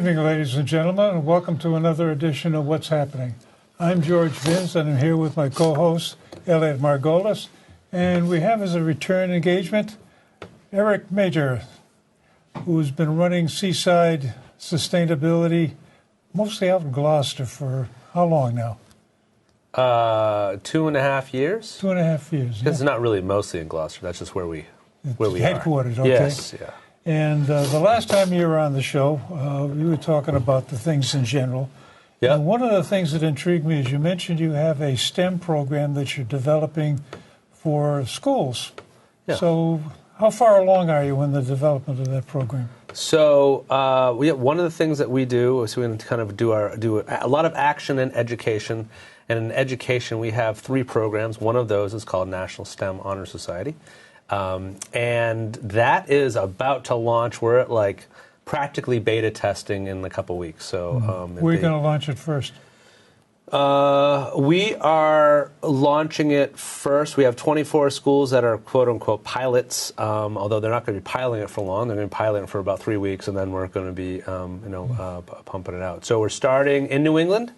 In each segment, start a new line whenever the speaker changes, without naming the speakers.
evening, ladies and gentlemen, and welcome to another edition of What's Happening. I'm George Vince, and I'm here with my co-host, Elliot Margolis, and we have as a return engagement, Eric Major, who's been running Seaside Sustainability, mostly out in Gloucester, for how long now?
2.5 years.
2.5 years. Yeah.
It's not really mostly in Gloucester. That's just where we
headquartered,
are.
okay.
Yes, yeah.
And the last time you were on the show, we were talking about the things in general.
Yeah.
And one of the things that intrigued me is you mentioned you have a STEM program that you're developing for schools.
Yeah.
So how far along are you in the development of that program?
So one of the things that we do is we kind of do a lot of action in education. And in education, we have 3 programs. One of those is called National STEM Honor Society. And that is about to launch. We're at practically beta testing in a couple weeks. So
where are you going to launch it first?
We are launching it first. We have 24 schools that are quote-unquote pilots, although they're not going to be piloting it for long. They're going to be piloting it for about 3 weeks, and then we're going to be pumping it out. So we're starting in New England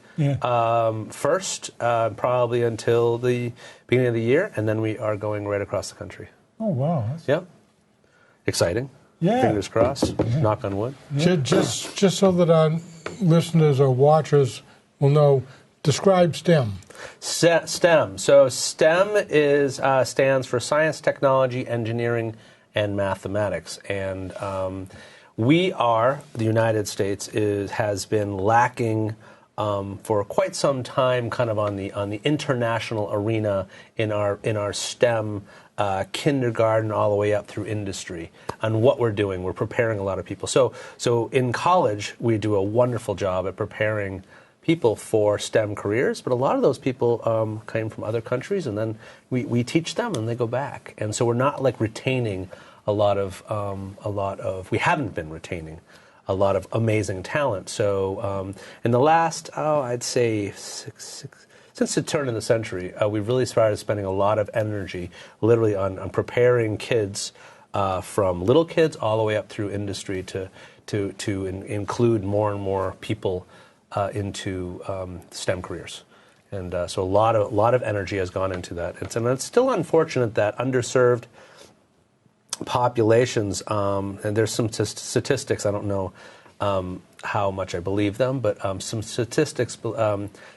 first, probably until the beginning of the year, and then we are going right across the country.
Oh, wow.
Yep. Exciting.
Yeah.
Fingers crossed. Yeah. Knock on wood.
Yeah. Just so that our listeners or watchers will know, describe STEM.
STEM. So STEM stands for Science, Technology, Engineering, and Mathematics. And the United States has been lacking for quite some time, kind of on the international arena in our STEM kindergarten all the way up through industry. And what we're doing, we're preparing a lot of people. So in college, we do a wonderful job at preparing people for STEM careers, but a lot of those people came from other countries, and then we teach them and they go back. And so we're not retaining we haven't been retaining a lot of amazing talent. So in the last, I'd say since the turn of the century, we've really started spending a lot of energy literally on preparing kids from little kids all the way up through industry to include more and more people into STEM careers. And so a lot of energy has gone into that. And it's still unfortunate that underserved populations, and there's some statistics, I don't know how much I believe them, but some statistics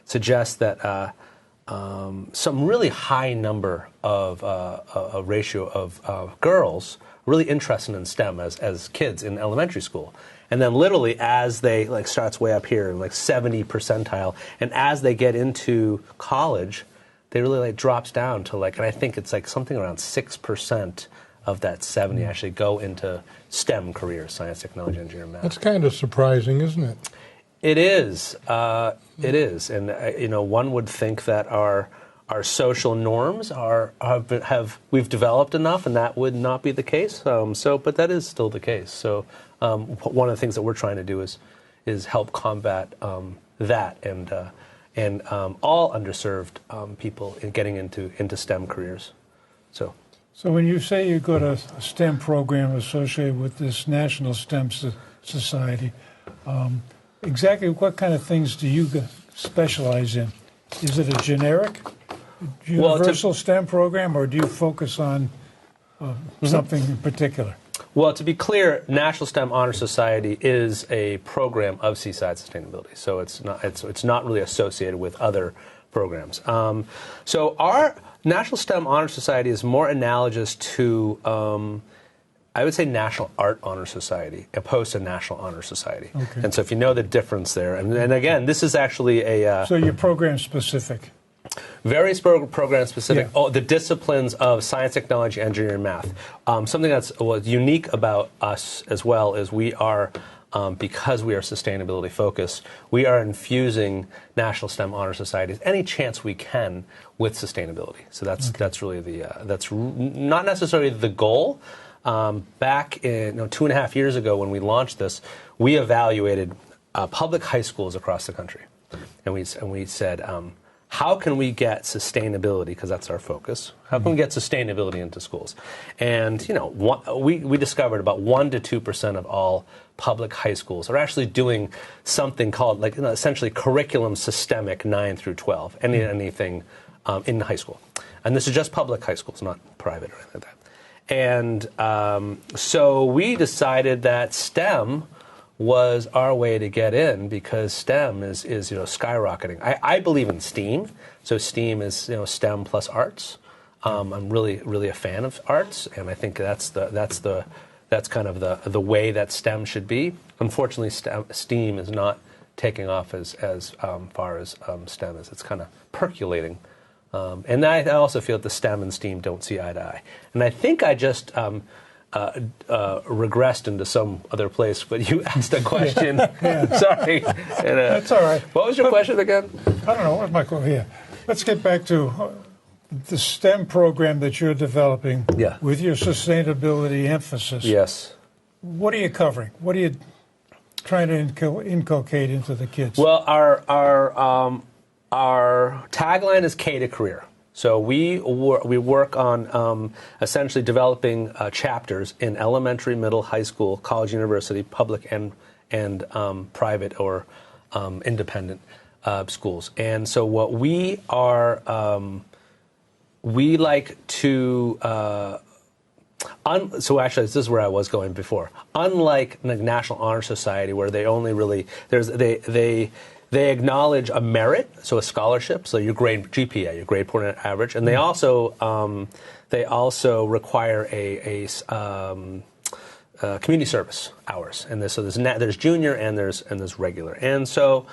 suggest that some really high number of a ratio of girls really interested in STEM as kids in elementary school. And then literally as they, starts way up here in 70 percentile, and as they get into college, they really drops down to and I think it's something around 6% of that 70 actually go into STEM careers, science, technology, engineering, math.
That's kind of surprising, isn't it?
It is. It is. And, one would think that our social norms we've developed enough, and that would not be the case. But that is still the case. So one of the things that we're trying to do is help combat that and all underserved people in getting into STEM careers.
So when you say you got a STEM program associated with this National STEM Society, exactly what kind of things do you specialize in? Is it a generic, universal STEM program, or do you focus on something in particular?
Well, to be clear, National STEM Honor Society is a program of Seaside Sustainability, so it's not really associated with other programs. So our National STEM Honor Society is more analogous to, I would say, National Art Honor Society, opposed to National Honor Society. Okay. And so if you know the difference there, and again, this is actually a...
so you're program specific?
Very program specific.
Yeah.
The disciplines of science, technology, engineering, math. Something that's unique about us as well is we are... because we are sustainability focused, we are infusing National STEM Honor Societies any chance we can with sustainability. So that's really that's not necessarily the goal. Back in 2.5 years ago when we launched this, we evaluated public high schools across the country, and we said how can we get sustainability, because that's our focus, how can we get sustainability into schools? And, you know, we discovered about 1 to 2% of all public high schools are actually doing something called, like, you know, essentially curriculum systemic 9 through 12, anything in high school. And this is just public high schools, not private or anything like that. And so we decided that STEM was our way to get in, because STEM is you know, skyrocketing. I believe in STEAM, so STEAM is, you know, STEM plus arts. I'm really a fan of arts, and I think that's kind of the way that STEM should be. Unfortunately, STEAM is not taking off as far as STEM is. It's kind of percolating. And I also feel that the STEM and STEAM don't see eye to eye. And I think I just regressed into some other place, but you asked a question. Sorry. And,
That's all right.
What was your question again?
I don't know. What's my question? Yeah. Let's get back to the STEM program that you're developing with your sustainability emphasis.
Yes.
What are you covering? What are you trying to inculcate into the kids?
Well, our tagline is K to Career. So we work on essentially developing chapters in elementary, middle, high school, college, university, public and private or independent schools. And so what we are, we like to. So actually, this is where I was going before. Unlike the National Honor Society, where they only really they acknowledge a merit, so a scholarship, so your grade GPA, your grade point average, and they also require a community service hours, and so there's junior and there's regular, and so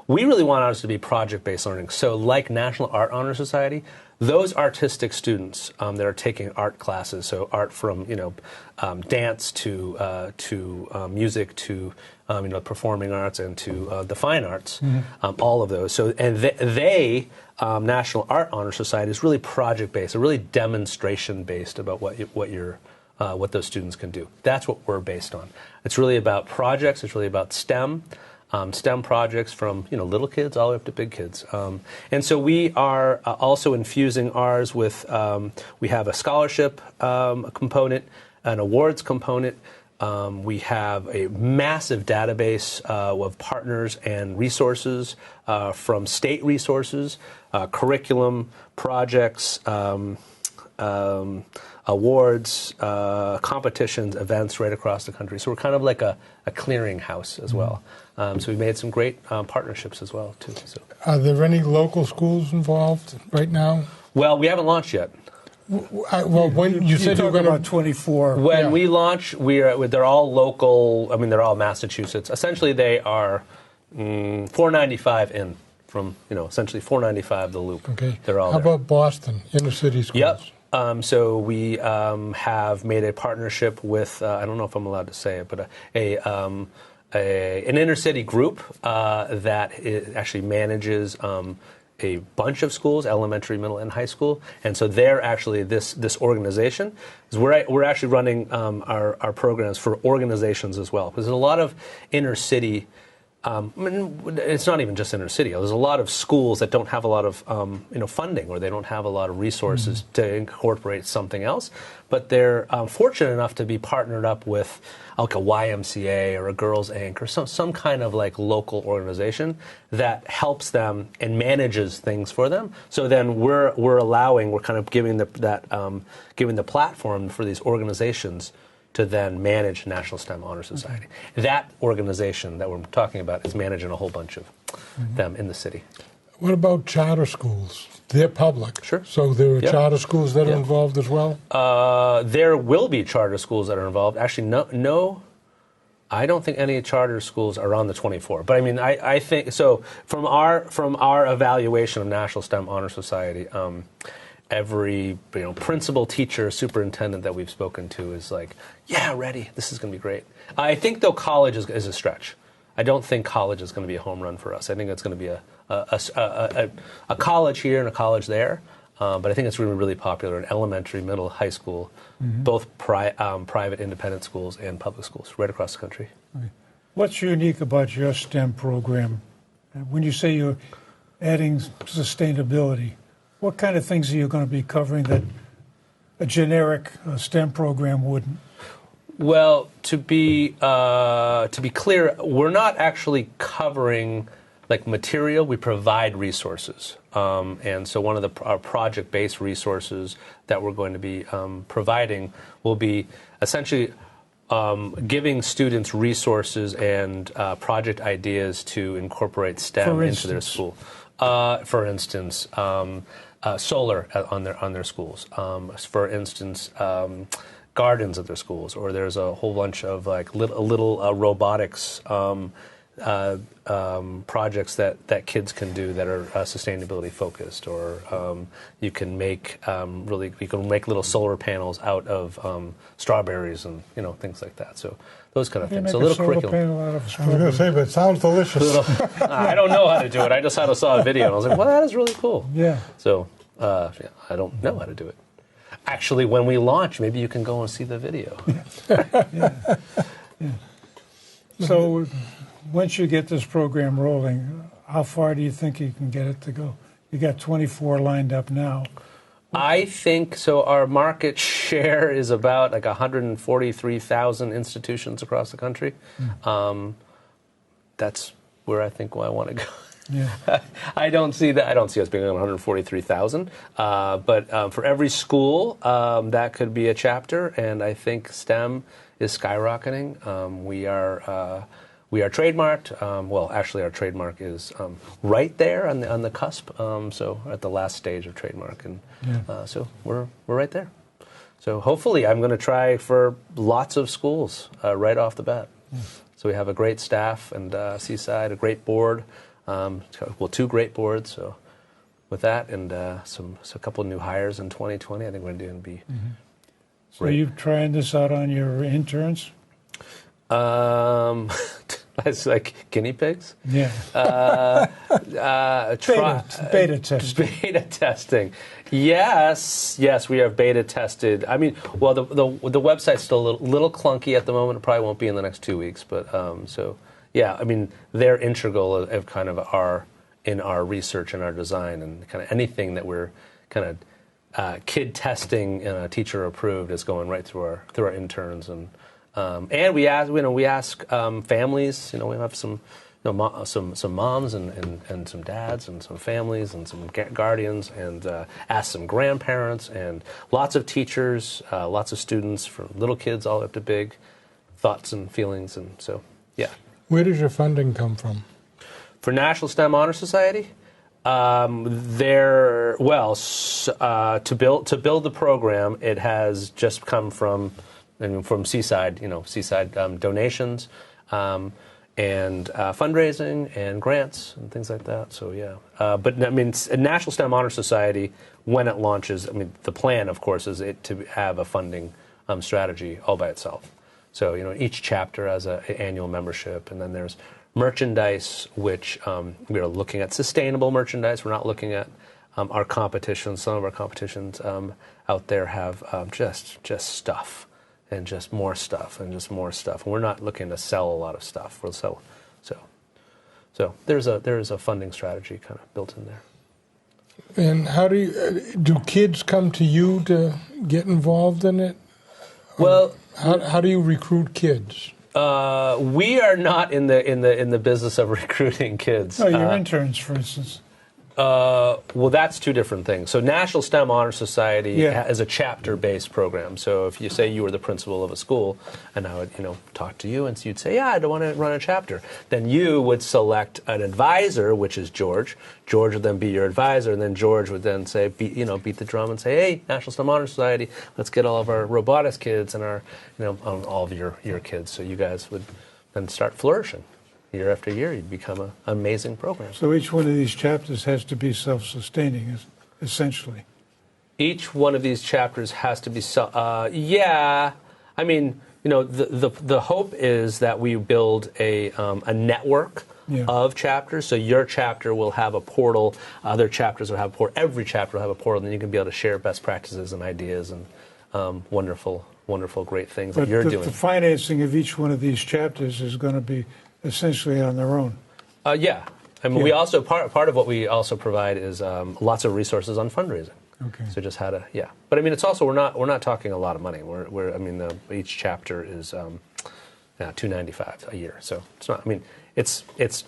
we really want ours to be project-based learning. So like National Art Honor Society, those artistic students that are taking art classes, so art from dance to music to performing arts and to the fine arts, all of those. So and they National Art Honor Society is really project based, really demonstration based about what those students can do. That's what we're based on. It's really about projects. It's really about STEM. STEM projects from little kids all the way up to big kids, and so we are also infusing ours with. We have a scholarship component, an awards component. We have a massive database of partners and resources from state resources, curriculum, projects, awards, competitions, events right across the country. So we're kind of like a clearinghouse as well. So we made some great partnerships as well, too. So.
Are there any local schools involved right now?
Well, we haven't launched yet.
When you said you were going
about 24.
When we launch, they're all local. I mean, they're all Massachusetts. Essentially, they are $4.95 in from essentially $4.95 the loop.
Okay.
They're all.
How
there.
about Boston inner city schools?
Yep. So we have made a partnership with I don't know if I'm allowed to say it, but an inner city group that actually manages. A bunch of schools, elementary, middle, and high school, and so they're actually this organization. We're actually running our programs for organizations as well, because there's a lot of inner city. It's not even just inner city. There's a lot of schools that don't have a lot of funding, or they don't have a lot of resources to incorporate something else. But they're fortunate enough to be partnered up with like a YMCA or a Girls Inc. or some kind of like local organization that helps them and manages things for them. So then we're kind of giving the platform for these organizations to then manage National STEM Honor Society. That organization that we're talking about is managing a whole bunch of them in the city.
What about charter schools? They're public.
Sure.
So there are charter schools that are involved as well?
There will be charter schools that are involved. Actually, no, I don't think any charter schools are on the 24. But I mean, I think, so from our evaluation of National STEM Honor Society, every principal, teacher, superintendent that we've spoken to is like, yeah, ready. This is going to be great. I think though college is a stretch. I don't think college is going to be a home run for us. I think it's going to be a college here and a college there. But I think it's really popular in elementary, middle, high school, both private independent schools and public schools right across the country.
What's unique about your STEM program? When you say adding sustainability. What kind of things are you going to be covering that a generic STEM program wouldn't?
Well, to be clear, we're not actually covering like material. We provide resources, and so one of our project-based resources that we're going to be providing will be essentially giving students resources and project ideas to incorporate STEM into their school. For instance, solar on their schools. For instance, gardens at their schools, or there's a whole bunch of like little robotics projects that kids can do that are sustainability focused, or you can make little solar panels out of strawberries and things like that. So those kind of things.
So
a little
solar
curriculum.
panel out of
I was going to say, but it sounds delicious.
I don't know how to do it. I just saw a video and I was like, well, that is really cool.
Yeah.
So I don't know how to do it. Actually, when we launch, maybe you can go and see the video.
Yeah. So once you get this program rolling, how far do you think you can get it to go? You got 24 lined up now.
I think so. Our market share is about like 143,000 institutions across the country. That's where I think I want to go.
Yeah.
I don't see us being on 143,000. But for every school, that could be a chapter, and I think STEM is skyrocketing. We are trademarked. Well, actually, our trademark is right there on the cusp. So at the last stage of trademark, and so we're right there. So hopefully, I'm going to try for lots of schools right off the bat. So we have a great staff and Seaside, a great board. Two great boards. So with that and a couple of new hires in 2020, I think we're going to be.
So you're trying this out on your interns?
It's like guinea pigs.
Yeah. Beta testing.
Beta testing. Yes, we have beta tested. I mean, well, the website's still a little clunky at the moment. It probably won't be in the next 2 weeks, but yeah, I mean, they're integral of kind of in our research and our design, and kind of anything that we're kind of kid testing and teacher approved is going right through our interns, and we ask families. We have some moms and some dads and some families and some guardians, and ask some grandparents and lots of teachers, lots of students, from little kids all up to big, thoughts and feelings, and so yeah.
Where does your funding come from?
For National STEM Honor Society, to build the program, it has just come from Seaside, Seaside donations, and fundraising and grants and things like that. So yeah, but I mean, National STEM Honor Society, when it launches, I mean, the plan, of course, is it to have a funding strategy all by itself. So each chapter has an annual membership, and then there's merchandise, which we are looking at sustainable merchandise. We're not looking at our competitions. Some of our competitions out there have just stuff and just more stuff and just more stuff. And we're not looking to sell a lot of stuff. We'll sell so there is a funding strategy kind of built in there.
And how do kids come to you to get involved in it?
Well,
how do you recruit kids?
We are not in the business of recruiting kids.
No, your interns, for instance.
Well, that's two different things. So National STEM Honor Society is a chapter-based program. So if you say you were the principal of a school, and I would, talk to you, and so you'd say, yeah, I don't want to run a chapter. Then you would select an advisor, which is George. George would then be your advisor, and then George would then say, beat the drum and say, hey, National STEM Honor Society, let's get all of our robotics kids and our, all of your kids. So you guys would then start flourishing. Year after year, you'd become an amazing program.
So each one of these chapters has to be self-sustaining, essentially.
Each one of these chapters has to be yeah. I mean, the hope is that we build a network of chapters. So your chapter will have a portal. Other chapters will have a portal. Every chapter will have a portal, and then you can be able to share best practices and ideas and wonderful, great things that you're doing.
The financing of each one of these chapters is going to be essentially on their own.
Yeah. I mean, we also part of what we also provide is lots of resources on fundraising.
Okay.
So just how to but I mean it's also we're not talking a lot of money. We're I mean each chapter is $295 a year. So it's not. I mean it's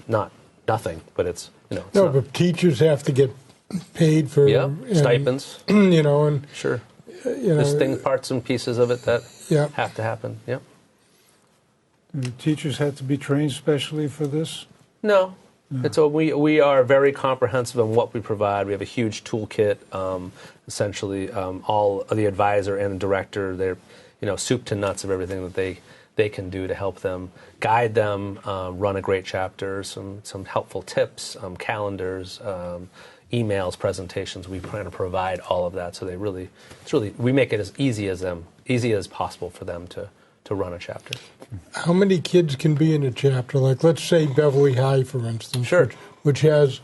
not nothing, but it's it's
No,
not,
but teachers have to get paid for
stipends.
And
Sure.
There's
There's parts and pieces of it that
Yeah.
have to happen. Yep.
Do teachers have to be trained specially for this?
No. It's we are very comprehensive in what we provide. We have a huge toolkit. Essentially, all of the advisor and director, they're soup to nuts of everything that they can do to help them, guide them, run a great chapter, some helpful tips, calendars, emails, presentations. We plan to provide all of that, so we make it as easy as possible for them to run a chapter.
how many kids can be in a chapter? Like, let's say Beverly High, for instance,
Sure.
which has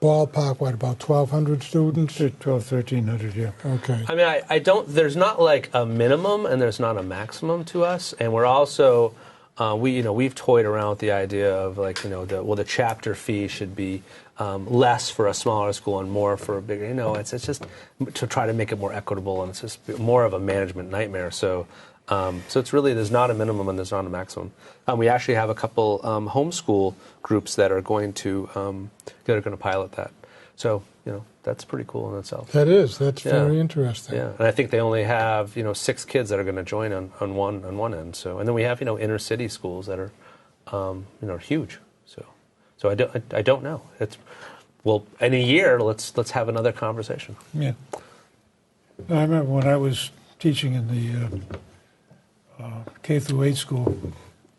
ballpark, about 1,200 students?
1,300, yeah.
Okay.
I mean, I don't. There's not like a minimum and there's not a maximum to us, and we're also we've toyed around with the idea of the chapter fee should be less for a smaller school and more for a bigger. It's just to try to make it more equitable, and it's just more of a management nightmare. So it's really there's not a minimum and there's not a maximum. We actually have a couple homeschool groups that are going to pilot that. So that's pretty cool in itself.
That's very interesting.
Yeah, and I think they only have 6 kids that are going to join on one end. So and then we have inner city schools that are huge. So I don't know. In a year let's have another conversation.
Yeah. I remember when I was teaching in the K through 8 school.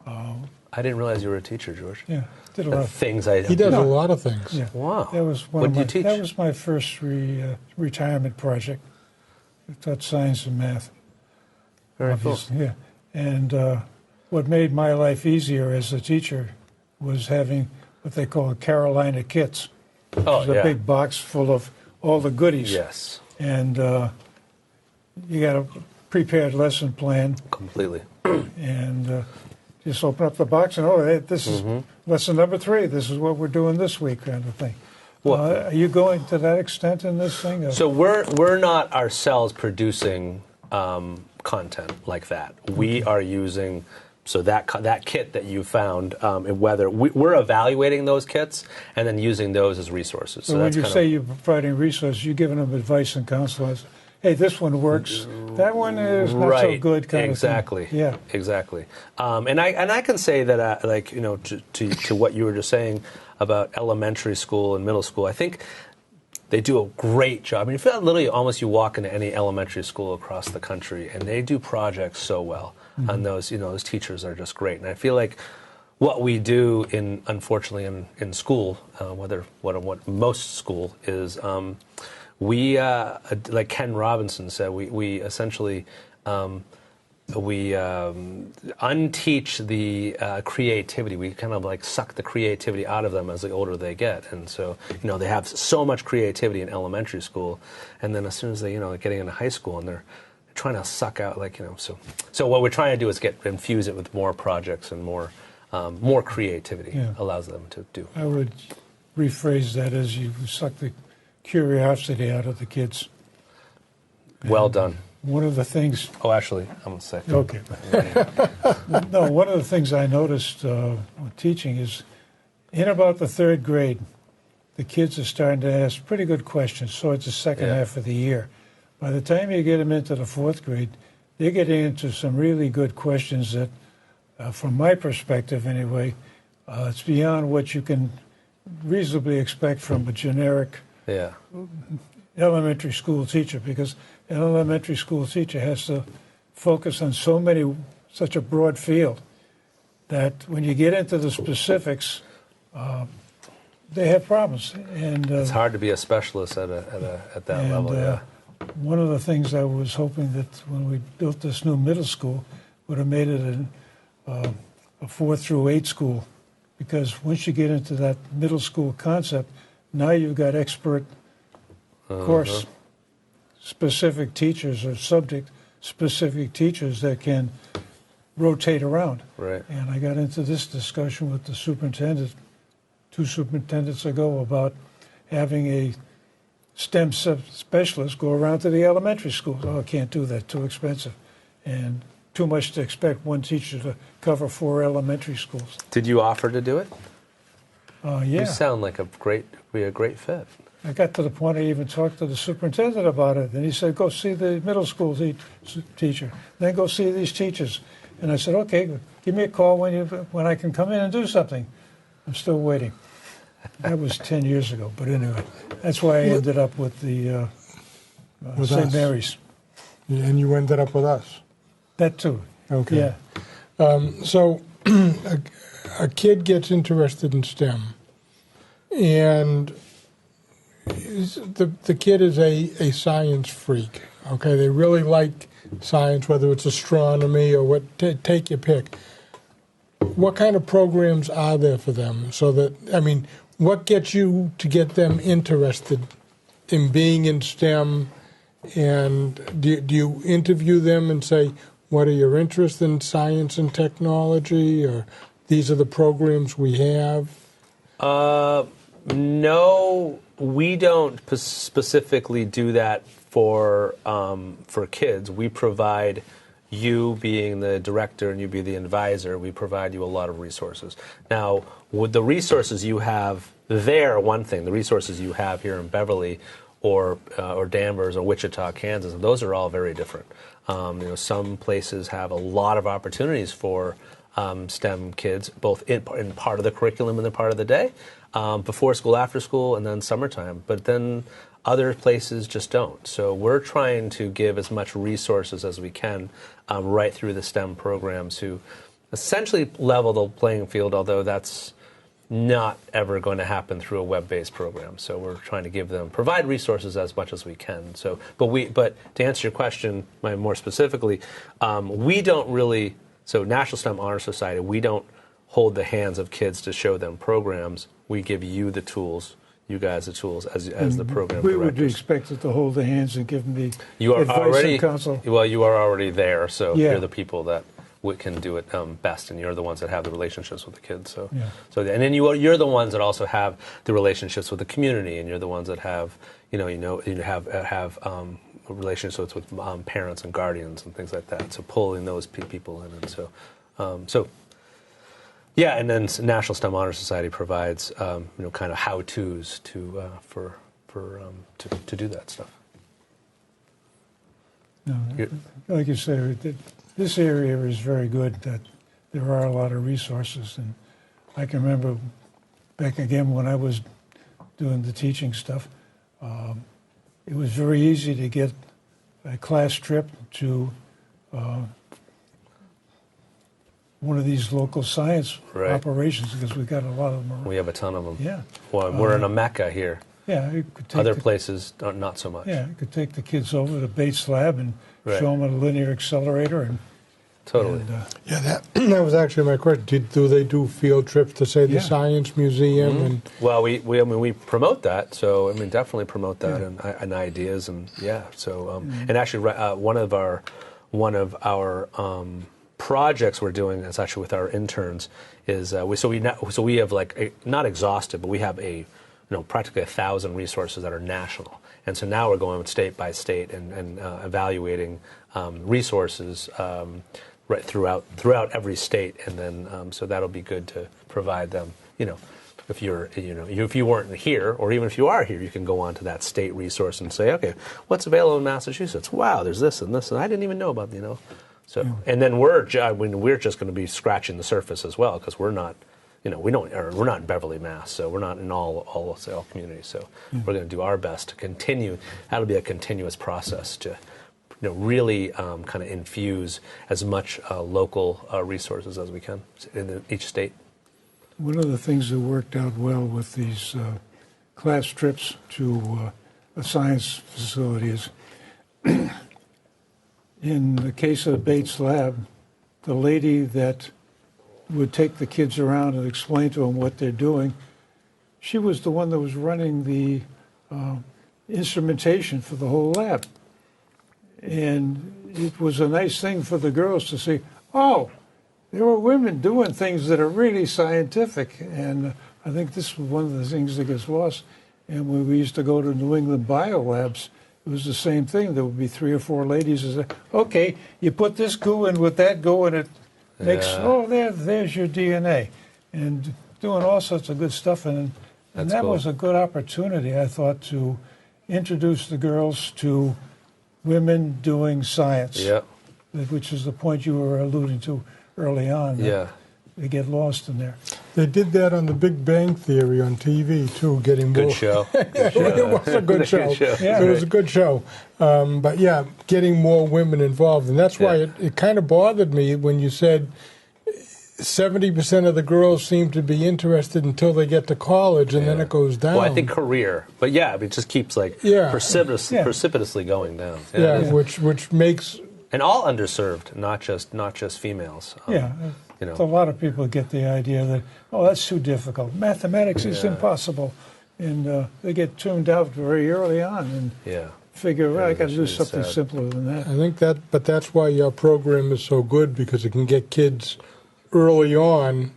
I didn't realize you were a teacher, George.
Yeah, did a lot of
things.
He does a lot of things.
Yeah.
Wow.
That was
What did you teach?
That was my first retirement project. I taught science and math.
Very cool.
Obviously, yeah. And what made my life easier as a teacher was having what they call Carolina kits.
Oh,
It's a
yeah.
big box full of all the goodies.
Yes.
And you got a prepared lesson plan,
Completely.
and just open up the box and, this is lesson number 3. This is what we're doing this week, kind of thing.
Well-
Are you going to that extent in this thing?
So we're not ourselves producing content like that. We are using that kit that you found. Whether we're evaluating those kits and then using those as resources.
So when you say you're providing resources, you're giving them advice and counsel as, hey, this one works, that one is not so good, kind
exactly.
of thing. Yeah.
Exactly. And I can say that to what you were just saying about elementary school and middle school, I think they do a great job. I mean, you feel literally almost you walk into any elementary school across the country, and they do projects so well. And those teachers are just great. And I feel like what we do unfortunately in school, what most school is, we like Ken Robinson said, we essentially unteach the creativity. We kind of suck the creativity out of them as the older they get, and so they have so much creativity in elementary school, and then as soon as they getting into high school and they're trying to suck out so what we're trying to do is infuse it with more projects and more creativity allows them to do.
I would rephrase that as you suck the curiosity out of the kids.
Well done.
One of the things...
Oh, actually, I'm going to say.
Okay. No, one of the things I noticed with teaching is in about the 3rd grade, the kids are starting to ask pretty good questions, so it's the second half of the year. By the time you get them into the 4th grade, they're getting into some really good questions that, from my perspective anyway, it's beyond what you can reasonably expect from a generic elementary school teacher, because an elementary school teacher has to focus on such a broad field that when you get into the specifics, they have problems. And
it's hard to be a specialist at that level. Yeah.
One of the things I was hoping that when we built this new middle school would have made it a 4 through 8 school, because once you get into that middle school concept, now you've got expert course specific teachers or subject specific teachers that can rotate around.
Right.
And I got into this discussion with the superintendent 2 superintendents ago about having a STEM specialist go around to the elementary schools. Oh, I can't do that, too expensive. And too much to expect one teacher to cover 4 elementary schools.
Did you offer to do it?
Yeah.
You sound like a great fit.
I got to the point I even talked to the superintendent about it, and he said, go see the middle school teacher, then go see these teachers. And I said, okay, give me a call when I can come in and do something. I'm still waiting. That was 10 years ago, but anyway, that's why I ended up with the
With
St.
us.
Mary's.
And you ended up with us.
That too.
Okay.
Yeah.
So a kid gets interested in STEM, and the kid is a science freak. Okay, they really like science, whether it's astronomy or what. Take your pick. What kind of programs are there for them? So that, I mean, what gets you to get them interested in being in STEM? And do you interview them and say, what are your interests in science and technology, or these are the programs we have?
No, we don't specifically do that for kids. We provide, you being the director and you being the advisor, we provide you a lot of resources. Now, with the resources you have there, one thing, the resources you have here in Beverly or Danvers or Wichita, Kansas, those are all very different. Some places have a lot of opportunities for STEM kids, both in part of the curriculum and the part of the day, before school, after school, and then summertime. But then other places just don't. So we're trying to give as much resources as we can right through the STEM program to essentially level the playing field, although that's not ever going to happen through a web-based program. So we're trying to provide resources as much as we can. So, but to answer your question more specifically, we don't really. So National STEM Honor Society, we don't hold the hands of kids to show them programs. We give you the tools, you guys the tools as the program
We
directors.
would be expected to hold the hands and give them the
You are
advice
already
and counsel.
well. You are already there, so
Yeah.
you're the people that can do it best, and you're the ones that have the relationships with the kids. So,
Yeah.
and then you're the ones that also have the relationships with the community, and you're the ones that have have relationships with parents and guardians and things like that. So pulling those people in, and so. Yeah, and then National STEM Honor Society provides kind of how-tos to do that stuff.
No, like you say, this area is very good. That there are a lot of resources, and I can remember back again when I was doing the teaching stuff. It was very easy to get a class trip to one of these local science
Right.
operations because we got a lot of them around.
We have a ton of them.
Yeah.
Well, we're in a mecca here.
Yeah, you could take
Other places, not so much.
Yeah, you could take the kids over to Bates Lab and
Right.
show them a linear accelerator. And,
Totally.
Yeah, that was actually my question. Do they do field trips to, say, the
Yeah.
Science Museum? And
Well, we promote that. So definitely promote that and ideas and So and actually, one of our projects we're doing is actually with our interns is we have not exhausted, but we have practically 1,000 resources that are national. And so now we're going state by state and evaluating resources right throughout every state, and then so that'll be good to provide them. If if you weren't here, or even if you are here, you can go on to that state resource and say, okay, what's available in Massachusetts? Wow, there's this and this, and I didn't even know about So and then we're just going to be scratching the surface as well, because we're not. We're not in Beverly, Mass, so we're not in all communities. So we're going to do our best to continue. That'll be a continuous process to, really kind of infuse as much local resources as we can in each state.
one of the things that worked out well with these class trips to a science facility is, in the case of Bates Lab, the lady that would take the kids around and explain to them what they're doing, she was the one that was running the instrumentation for the whole lab. And it was a nice thing for the girls to see, oh, there were women doing things that are really scientific. And I think this was one of the things that gets lost. And when we used to go to New England biolabs, it was the same thing. There would be 3 or 4 ladies who said, okay, you put this goo in with that goo, and it makes, there's your DNA. And doing all sorts of good stuff. And that
cool.
was a good opportunity, I thought, to introduce the girls to women doing science.
Yeah.
Which is the point you were alluding to early on.
Yeah.
They get lost in there.
They did that on The Big Bang Theory on TV, too, getting more...
Good show.
It was a good show.
Yeah.
It was a good show. But, yeah, getting more women involved. And that's why it kind of bothered me when you said 70% of the girls seem to be interested until they get to college, and then it goes down.
Well, I think career. But, yeah, it just keeps, like, precipitously going down.
Which makes...
And all underserved, not just females. You know.
A lot of people get the idea that, oh, that's too difficult. Mathematics is impossible. And they get tuned out very early on and figure, well, I got to do something simpler than that.
I think that's why your program is so good, because it can get kids early on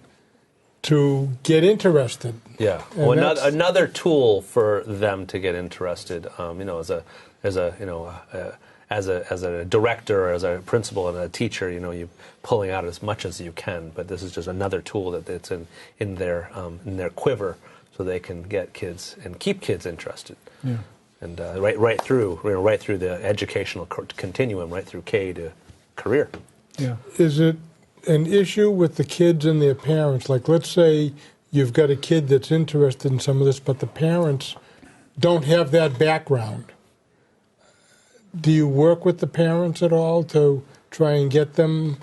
to get interested.
Yeah. Well, another tool for them to get interested, as a director or as a principal and a teacher, you're pulling out as much as you can. But this is just another tool that's in their quiver, so they can get kids and keep kids interested.
Yeah.
And right through the educational continuum, right through K to career.
Yeah.
Is it an issue with the kids and their parents? Like, let's say you've got a kid that's interested in some of this, but the parents don't have that background. Do you work with the parents at all to try and get them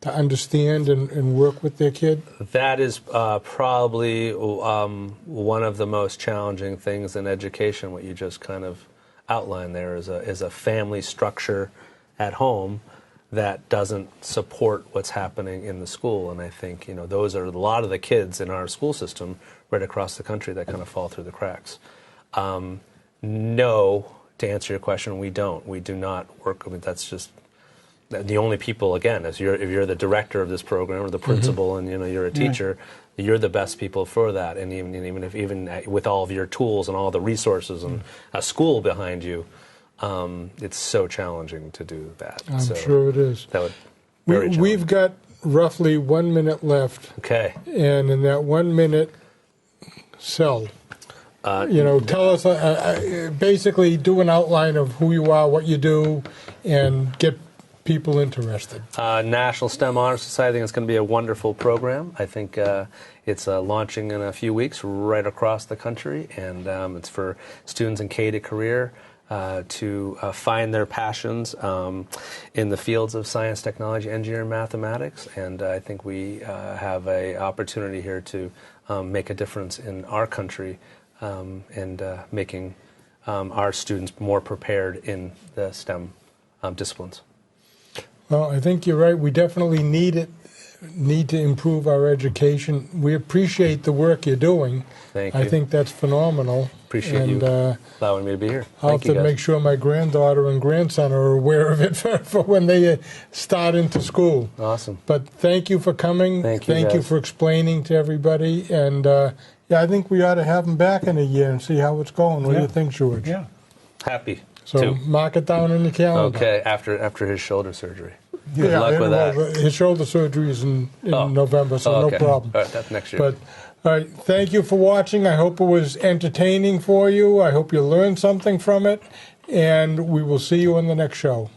to understand and work with their kid?
That is probably one of the most challenging things in education, what you just kind of outlined there, is a family structure at home that doesn't support what's happening in the school. And I think, those are a lot of the kids in our school system right across the country that kind of fall through the cracks. No. To answer your question, we don't. We do not work. I mean, that's just the only people. Again, if you're the director of this program or the principal, and you're a teacher, you're the best people for that. And even with all of your tools and all the resources and a school behind you, it's so challenging to do that.
I'm sure it is.
That would
we've got roughly 1 minute left.
Okay.
And in that 1 minute, sell. Tell us, basically do an outline of who you are, what you do, and get people interested.
National STEM Honor Society, I think it's going to be a wonderful program. I think it's launching in a few weeks right across the country, and it's for students in K to career to find their passions in the fields of science, technology, engineering, mathematics, and I think we have an opportunity here to make a difference in our country. And making our students more prepared in the STEM disciplines.
Well, I think you're right. We definitely need to improve our education. We appreciate the work you're doing.
Thank you.
I think that's phenomenal.
Appreciate you allowing me to be here.
I'll have to make sure my granddaughter and grandson are aware of it for when they start into school.
Awesome.
But thank you for coming.
Thank you
for explaining to everybody. And I think we ought to have them back in a year and see how it's going. What do you think, George?
Yeah.
Happy.
So mark it down in the calendar.
Okay, after his shoulder surgery.
Yeah,
Good luck with that.
His shoulder surgery is in November, so no problem.
All right, that's next year.
But all right, thank you for watching. I hope it was entertaining for you. I hope you learned something from it, and we will see you on the next show.